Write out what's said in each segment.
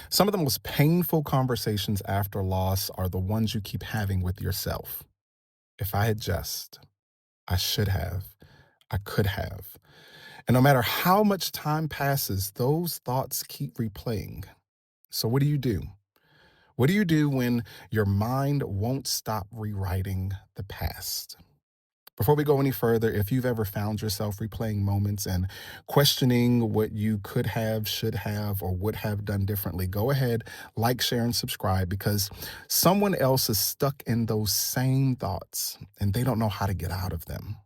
Some of the most painful conversations after loss are the ones you keep having with yourself. If I had just, I should have, I could have. And no matter how much time passes, those thoughts keep replaying. So, what do you do? What do you do when your mind won't stop rewriting the past? Before we go any further, if you've ever found yourself replaying moments and questioning what you could have, should have, or would have done differently, go ahead, like, share, and subscribe because someone else is stuck in those same thoughts and they don't know how to get out of them.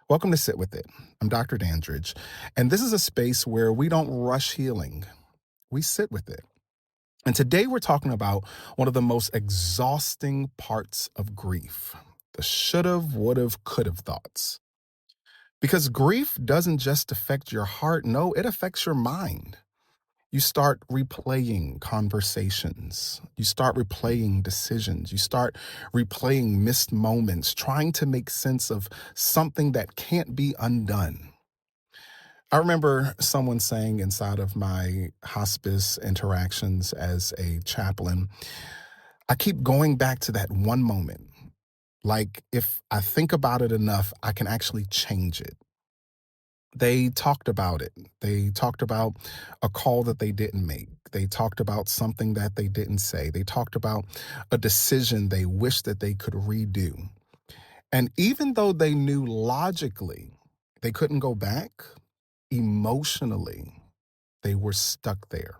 Welcome to Sit With It. I'm Dr. Dandridge, and this is a space where we don't rush healing, we sit with it. And today we're talking about one of the most exhausting parts of grief, the should've, would've, could've thoughts. Because grief doesn't just affect your heart, no, it affects your mind. You start replaying conversations. You start replaying decisions. You start replaying missed moments, trying to make sense of something that can't be undone. I remember someone saying inside of my hospice interactions as a chaplain, I keep going back to that one moment. Like, if I think about it enough, I can actually change it. They talked about it. They talked about a call that they didn't make. They talked about something that they didn't say. They talked about a decision they wish that they could redo. And even though they knew logically they couldn't go back, emotionally, they were stuck there,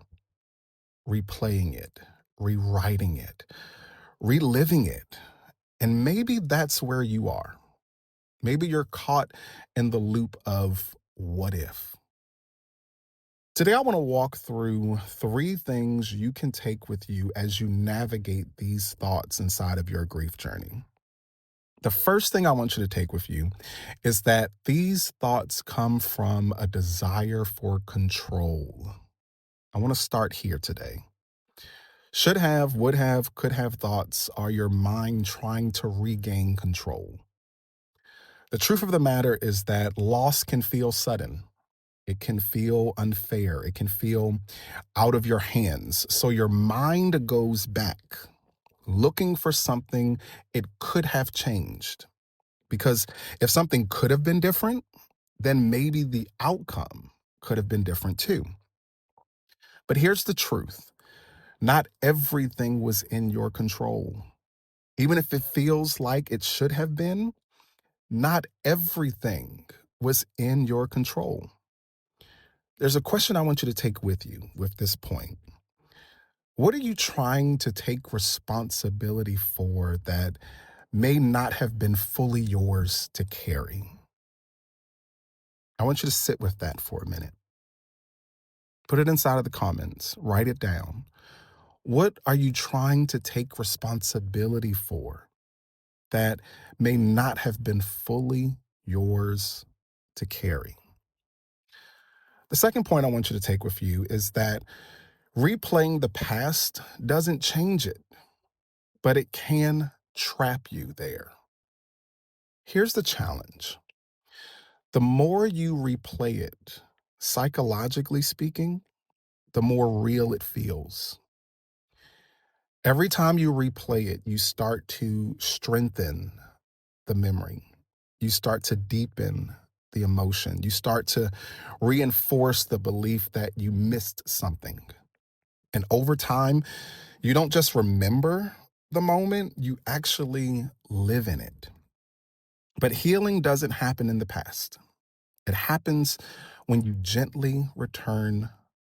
replaying it, rewriting it, reliving it. And maybe that's where you are. Maybe you're caught in the loop of what if. Today, I want to walk through three things you can take with you as you navigate these thoughts inside of your grief journey. The first thing I want you to take with you is that these thoughts come from a desire for control. I want to start here today. Should have, would have, could have thoughts are your mind trying to regain control. The truth of the matter is that loss can feel sudden. It can feel unfair. It can feel out of your hands. So your mind goes back looking for something it could have changed. Because if something could have been different, then maybe the outcome could have been different too. But here's the truth. Not everything was in your control. Even if it feels like it should have been, not everything was in your control. There's a question I want you to take with you with this point. What are you trying to take responsibility for that may not have been fully yours to carry? I want you to sit with that for a minute. Put it inside of the comments, write it down. What are you trying to take responsibility for that may not have been fully yours to carry? The second point I want you to take with you is that replaying the past doesn't change it, but it can trap you there. Here's the challenge. The more you replay it, psychologically speaking, the more real it feels. Every time you replay it, you start to strengthen the memory. You start to deepen the emotion. You start to reinforce the belief that you missed something. And over time, you don't just remember the moment, you actually live in it. But healing doesn't happen in the past. It happens when you gently return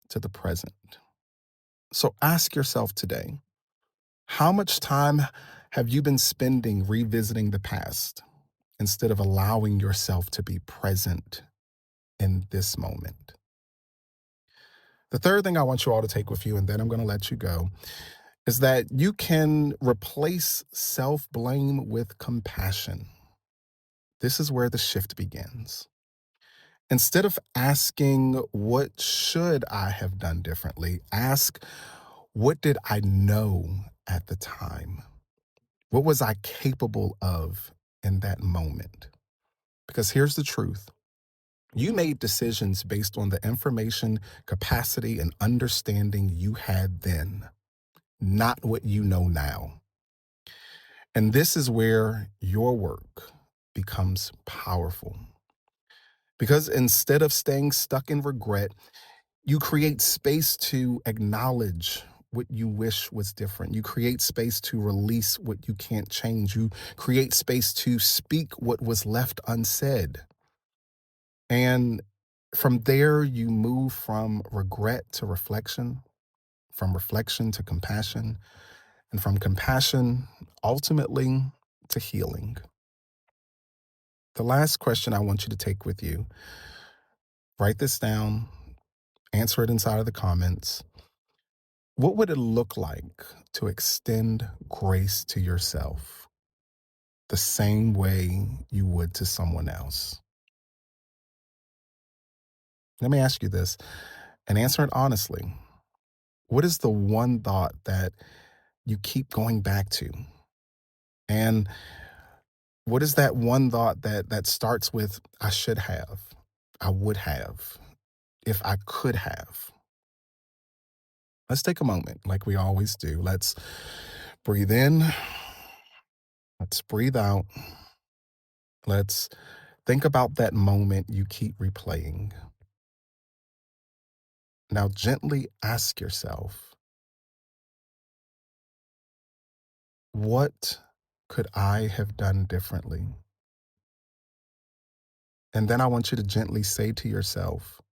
to the present. So ask yourself today, how much time have you been spending revisiting the past instead of allowing yourself to be present in this moment? The third thing I want you all to take with you, and then I'm going to let you go, is that you can replace self-blame with compassion. This is where the shift begins. Instead of asking, what should I have done differently? Ask, what did I know at the time? What was I capable of in that moment? Because here's the truth. You made decisions based on the information, capacity, and understanding you had then, not what you know now. And this is where your work becomes powerful. Because instead of staying stuck in regret, you create space to acknowledge what you wish was different. You create space to release what you can't change. You create space to speak what was left unsaid. And from there, you move from regret to reflection, from reflection to compassion, and from compassion, ultimately, to healing. The last question I want you to take with you, write this down, answer it inside of the comments. What would it look like to extend grace to yourself the same way you would to someone else? Let me ask you this and answer it honestly. What is the one thought that you keep going back to? And what is that one thought that starts with I should have, I would have, if I could have? Let's take a moment like we always do. Let's breathe in. Let's breathe out. Let's think about that moment you keep replaying. Now, gently ask yourself, what could I have done differently? And then I want you to gently say to yourself,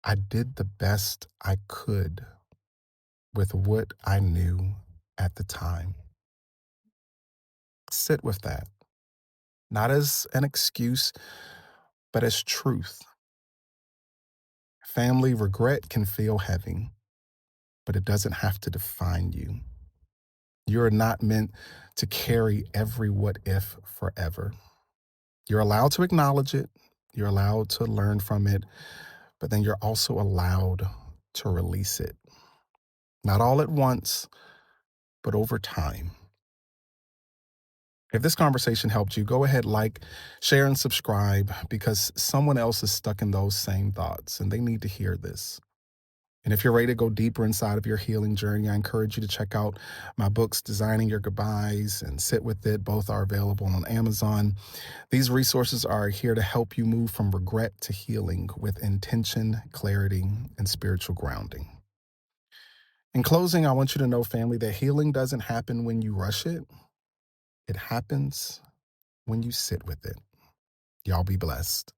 I did the best I could with what I knew at the time. Sit with that, not as an excuse, but as truth. Family regret can feel heavy, but it doesn't have to define you. You're not meant to carry every what if forever. You're allowed to acknowledge it, you're allowed to learn from it, but then you're also allowed to release it. Not all at once, but over time. If this conversation helped you, go ahead, like, share, and subscribe because someone else is stuck in those same thoughts and they need to hear this. And if you're ready to go deeper inside of your healing journey, I encourage you to check out my books, Designing Your Goodbyes and Sit With It. Both are available on Amazon. These resources are here to help you move from regret to healing with intention, clarity, and spiritual grounding. In closing, I want you to know, family, that healing doesn't happen when you rush it. It happens when you sit with it. Y'all be blessed.